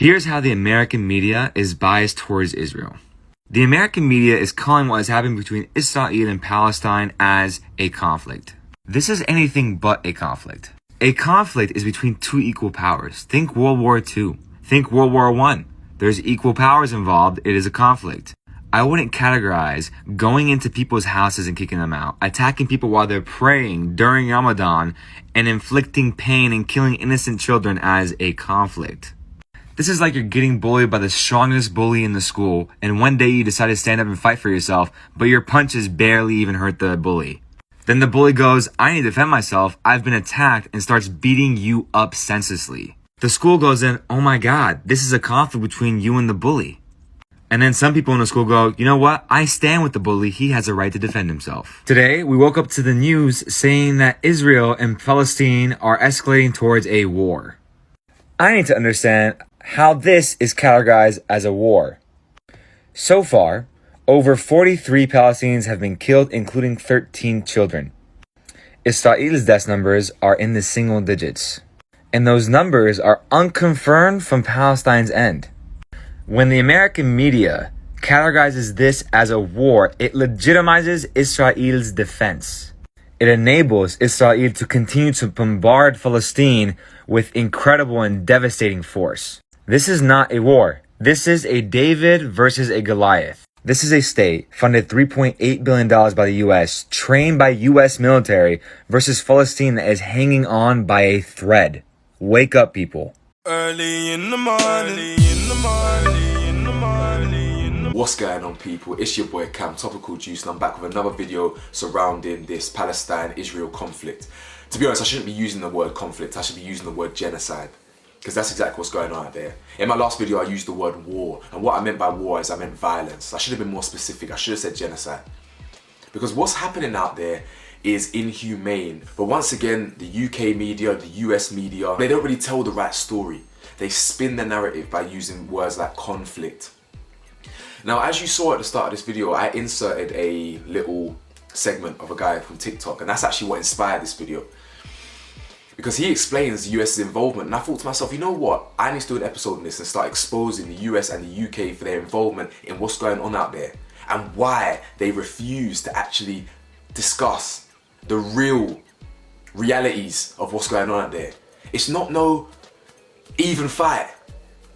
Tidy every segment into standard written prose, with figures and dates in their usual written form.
Here's how the American media is biased towards Israel. The American media is calling what is happening between Israel and Palestine as a conflict. This is anything but a conflict. A conflict is between two equal powers. Think World War II. Think World War I. There's equal powers involved. It is a conflict. I wouldn't categorize going into people's houses and kicking them out, attacking people while they're praying during Ramadan, and inflicting pain and killing innocent children as a conflict. This is like you're getting bullied by the strongest bully in the school, and one day you decide to stand up and fight for yourself, but your punches barely even hurt the bully. Then the bully goes, I need to defend myself, I've been attacked, and starts beating you up senselessly. The school goes in, oh my god, this is a conflict between you and the bully. And then some people in the school go, you know what, I stand with the bully, he has a right to defend himself. Today, we woke up to the news saying that Israel and Palestine are escalating towards a war. I need to understand how this is categorized as a war. So far, over 43 Palestinians have been killed, including 13 children. Israel's death numbers are in the single digits, and those numbers are unconfirmed from Palestine's end. When the American media categorizes this as a war, it legitimizes Israel's defense. It enables Israel to continue to bombard Palestine with incredible and devastating force. This is not a war. This is a David versus a Goliath. This is a state funded $3.8 billion by the U.S., trained by U.S. military, versus Palestine that is hanging on by a thread. Wake up, people. Early in the morning. What's going on, people? It's your boy Cam, Topical Juice, and I'm back with another video surrounding this Palestine-Israel conflict. To be honest, I shouldn't be using the word conflict, I should be using the word genocide, because that's exactly what's going on out there. In my last video, I used the word war, and what I meant by war is I meant violence. I should have been more specific, I should have said genocide. Because what's happening out there is inhumane. But once again, the UK media, the US media, they don't really tell the right story. They spin the narrative by using words like conflict. Now, as you saw at the start of this video, I inserted a little segment of a guy from TikTok, and that's actually what inspired this video. Because he explains the US's involvement, and I thought to myself, you know what? I need to do an episode on this and start exposing the US and the UK for their involvement in what's going on out there, and why they refuse to actually discuss the real realities of what's going on out there. It's not no even fight.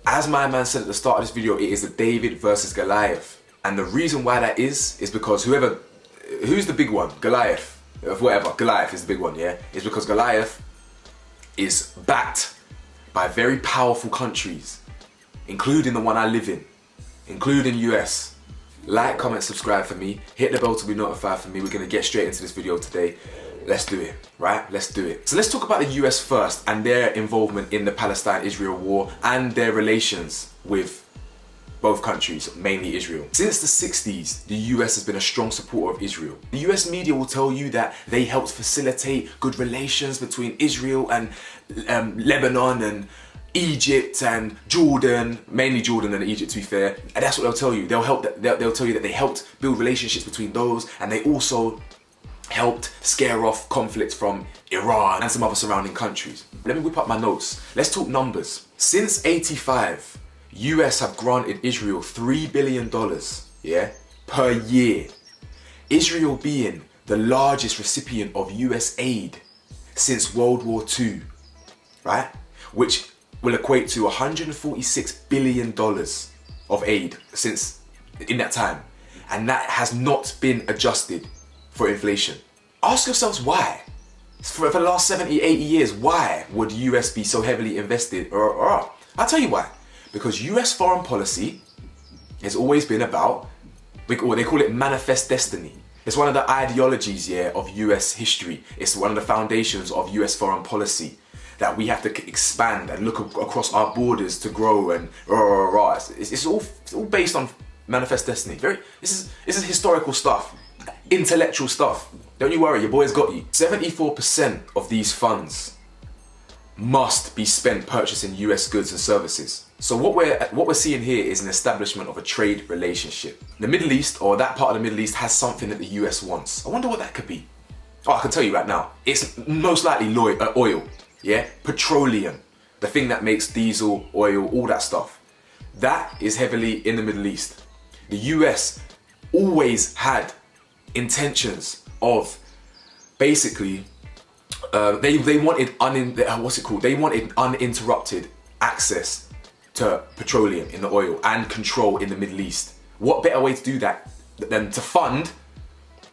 As my man said at the start of this video, it is a David versus Goliath. And the reason why that is because who's the big one? Goliath, whatever, Goliath is the big one, yeah? It's because Goliath is backed by very powerful countries, including the one I live in, including US. Like, comment, subscribe for me, hit the bell to be notified for me. We're gonna get straight into this video today. Let's do it, right? Let's do it. So let's talk about the US first and their involvement in the Palestine-Israel war and their relations with both countries, mainly Israel. Since the 60s, the US has been a strong supporter of Israel. The US media will tell you that they helped facilitate good relations between Israel and Lebanon and Egypt and Jordan, mainly Jordan and Egypt to be fair. And that's what they'll tell you. They'll tell you that they helped build relationships between those, and they also helped scare off conflicts from Iran and some other surrounding countries. Let me whip up my notes. Let's talk numbers. Since '85, US have granted Israel $3 billion, yeah, per year. Israel being the largest recipient of US aid since World War II, right? Which will equate to $146 billion of aid since in that time. And that has not been adjusted for inflation. Ask yourselves why. For the last 70, 80 years, why would US be so heavily invested? I'll tell you why. Because US foreign policy has always been about, what they call it, manifest destiny. It's one of the ideologies, yeah, of US history. It's one of the foundations of US foreign policy, that we have to expand and look across our borders to grow, and it's all based on manifest destiny. This is historical stuff, intellectual stuff. Don't you worry, your boy's got you. 74% of these funds must be spent purchasing US goods and services. So what we're seeing here is an establishment of a trade relationship. The Middle East, or that part of the Middle East, has something that the US wants. I wonder what that could be. Oh, I can tell you right now. It's most likely oil, yeah? Petroleum. the thing that makes diesel, oil, all that stuff. That is heavily in the Middle East. The US always had intentions of basically, they wanted They wanted uninterrupted access to petroleum in the oil and control in the Middle East. What better way to do that than to fund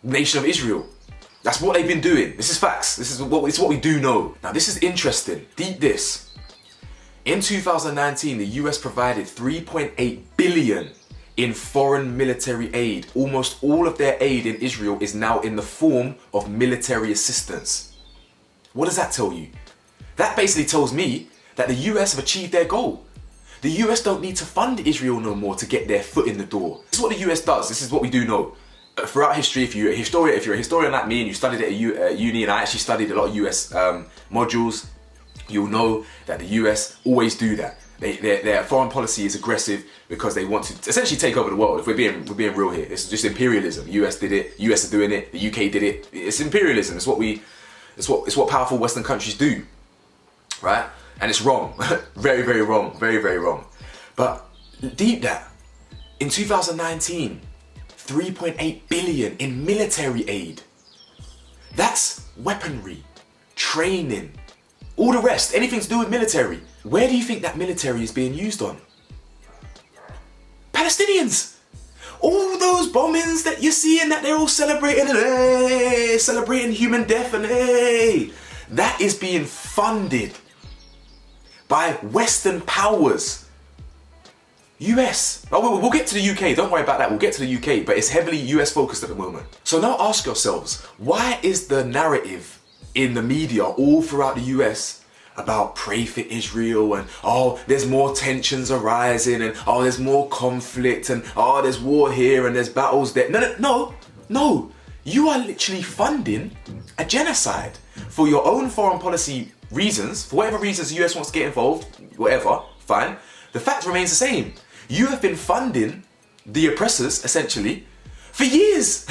the nation of Israel? That's what they've been doing. This is facts. This is what we do know. Now this is interesting. Deep this. In 2019, the US provided 3.8 billion in foreign military aid. Almost all of their aid in Israel is now in the form of military assistance. What does that tell you? That basically tells me that the US have achieved their goal. The US don't need to fund Israel no more to get their foot in the door. This is what the US does. This is what we do know. Throughout history, if you're a historian like me and you studied at uni, and I actually studied a lot of US modules, you'll know that the US always do that. Their foreign policy is aggressive because they want to essentially take over the world. If we're being real here, it's just imperialism. US did it. US are doing it. The UK did it. It's imperialism. It's what powerful Western countries do, right? And it's wrong, very, very wrong, very, very wrong. But deep that, in 2019, 3.8 billion in military aid. That's weaponry, training, all the rest, anything to do with military. Where do you think that military is being used on? Palestinians. All those bombings that you see and that they're all celebrating and hey, celebrating human death and hey, that is being funded by Western powers. US. Oh, we'll get to the UK. Don't worry about that. We'll get to the UK, but it's heavily US focused at the moment. So now ask yourselves, why is the narrative in the media all throughout the US about pray for Israel and oh, there's more tensions arising and oh, there's more conflict and oh, there's war here and there's battles there. No. You are literally funding a genocide for your own foreign policy reasons, for whatever reasons the US wants to get involved, whatever, fine. The fact remains the same. You have been funding the oppressors, essentially, for years.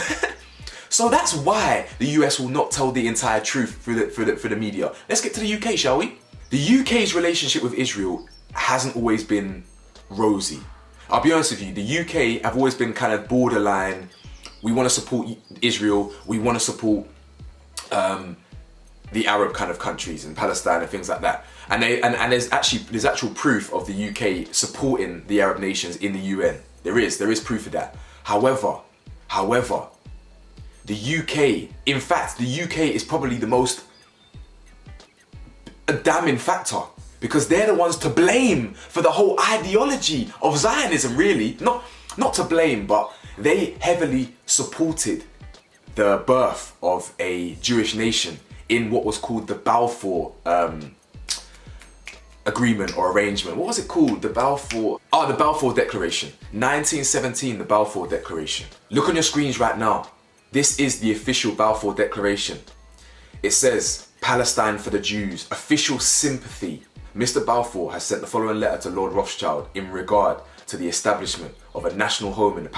So that's why the US will not tell the entire truth through the media. Let's get to the UK, shall we? The UK's relationship with Israel hasn't always been rosy. I'll be honest with you, the UK have always been kind of borderline. We want to support Israel. We want to support the Arab kind of countries and Palestine and things like that. And there's actual proof of the UK supporting the Arab nations in the UN. There is proof of that. However, the UK, in fact, the UK is probably the most damning factor because they're the ones to blame for the whole ideology of Zionism, really. Not to blame, but they heavily supported the birth of a Jewish nation in what was called the Balfour agreement or arrangement. What was it called? The Balfour Declaration. 1917, the Balfour Declaration. Look on your screens right now. This is the official Balfour Declaration. It says, Palestine for the Jews, official sympathy. Mr. Balfour has sent the following letter to Lord Rothschild in regard to the establishment of a national home in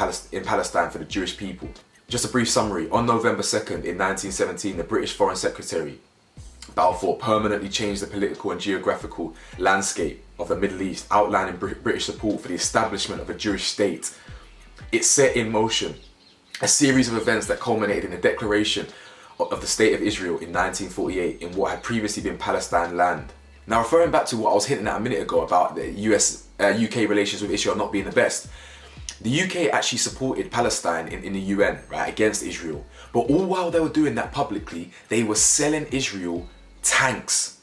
Palestine for the Jewish people. Just a brief summary. On November 2nd in 1917, the British Foreign Secretary Balfour permanently changed the political and geographical landscape of the Middle East, outlining British support for the establishment of a Jewish state. It set in motion a series of events that culminated in the declaration of the State of Israel in 1948 in what had previously been Palestine land. Now, referring back to what I was hinting at a minute ago about the UK relations with Israel not being the best, the UK actually supported Palestine in the UN, right, against Israel. But all while they were doing that publicly, they were selling Israel tanks.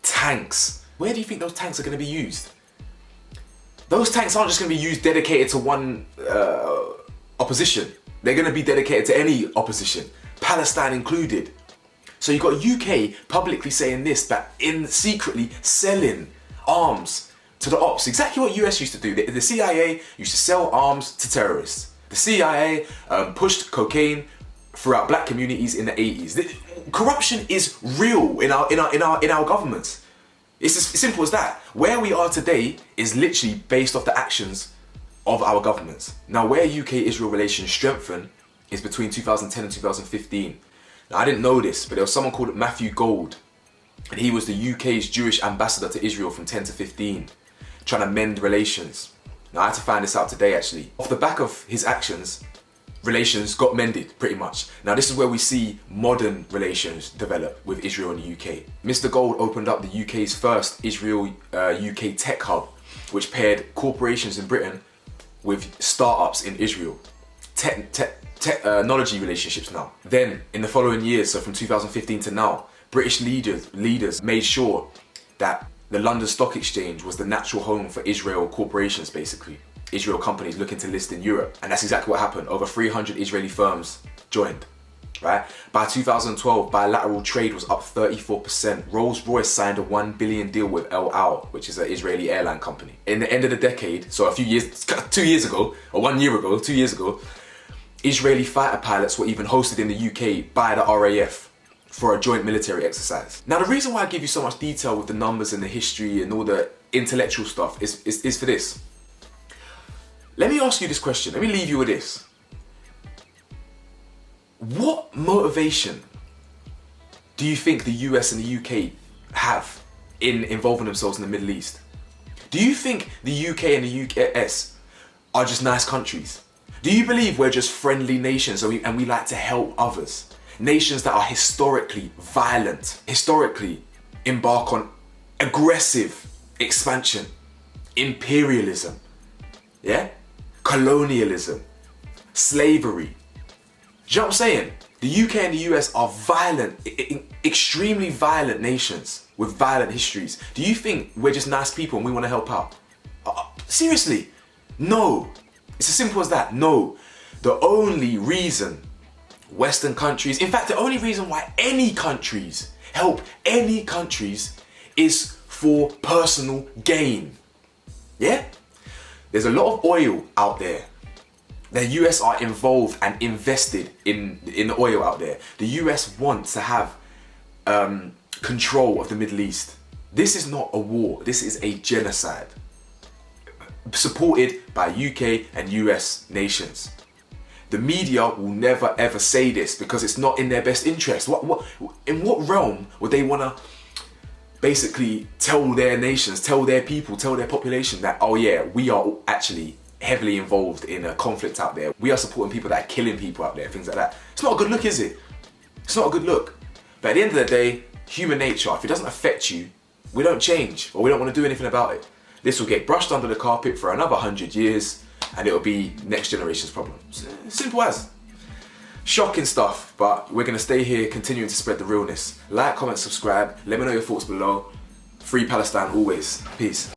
Tanks. Where do you think those tanks are going to be used? Those tanks aren't just going to be used dedicated to one opposition. They're going to be dedicated to any opposition, Palestine included. So you've got UK publicly saying this, but secretly selling arms to the ops. Exactly what US used to do. The CIA used to sell arms to terrorists. The CIA pushed cocaine throughout black communities in the 80s. Corruption is real in our governments. It's as simple as that. Where we are today is literally based off the actions of our governments. Now, where UK-Israel relations strengthened is between 2010 and 2015. Now, I didn't know this, but there was someone called Matthew Gold. And he was the UK's Jewish ambassador to Israel from 10 to 15, trying to mend relations. Now I had to find this out today actually. Off the back of his actions, relations got mended pretty much. Now this is where we see modern relations develop with Israel and the UK. Mr. Gold opened up the UK's first Israel-UK tech hub, which paired corporations in Britain with startups in Israel. Technology relationships now. Then in the following years, so from 2015 to now, British leaders made sure that the London Stock Exchange was the natural home for Israel corporations, basically. Israel companies looking to list in Europe. And that's exactly what happened. Over 300 Israeli firms joined, right? By 2012, bilateral trade was up 34%. Rolls-Royce signed a $1 billion deal with El Al, which is an Israeli airline company. In the end of the decade, so 2 years ago, or 1 year ago, 2 years ago, Israeli fighter pilots were even hosted in the UK by the RAF for a joint military exercise. Now the reason why I give you so much detail with the numbers and the history and all the intellectual stuff is for this. Let me ask you this question, let me leave you with this. What motivation do you think the US and the UK have in involving themselves in the Middle East? Do you think the UK and the US are just nice countries? Do you believe we're just friendly nations and we like to help others? Nations that are historically violent, historically embark on aggressive expansion, imperialism, yeah? Colonialism, slavery. Do you know what I'm saying? The UK and the US are violent, extremely violent nations with violent histories. Do you think we're just nice people and we want to help out? Seriously? No. It's as simple as that. No. The only reason Western countries, in fact, the only reason why any countries help any countries is for personal gain. Yeah? There's a lot of oil out there. The US are involved and invested in the oil out there. The US wants to have control of the Middle East. This is not a war. This is a genocide supported by UK and US nations. The media will never ever say this because it's not in their best interest. In what realm would they want to basically tell their nations, tell their people, tell their population that, oh yeah, we are actually heavily involved in a conflict out there. We are supporting people that are killing people out there, things like that. It's not a good look, is it? It's not a good look. But at the end of the day, human nature, if it doesn't affect you, we don't change or we don't want to do anything about it. This will get brushed under the carpet for another 100 years and it'll be next generation's problem. Simple as. Shocking stuff, but we're going to stay here continuing to spread the realness. Like, comment, subscribe. Let me know your thoughts below. Free Palestine always. Peace.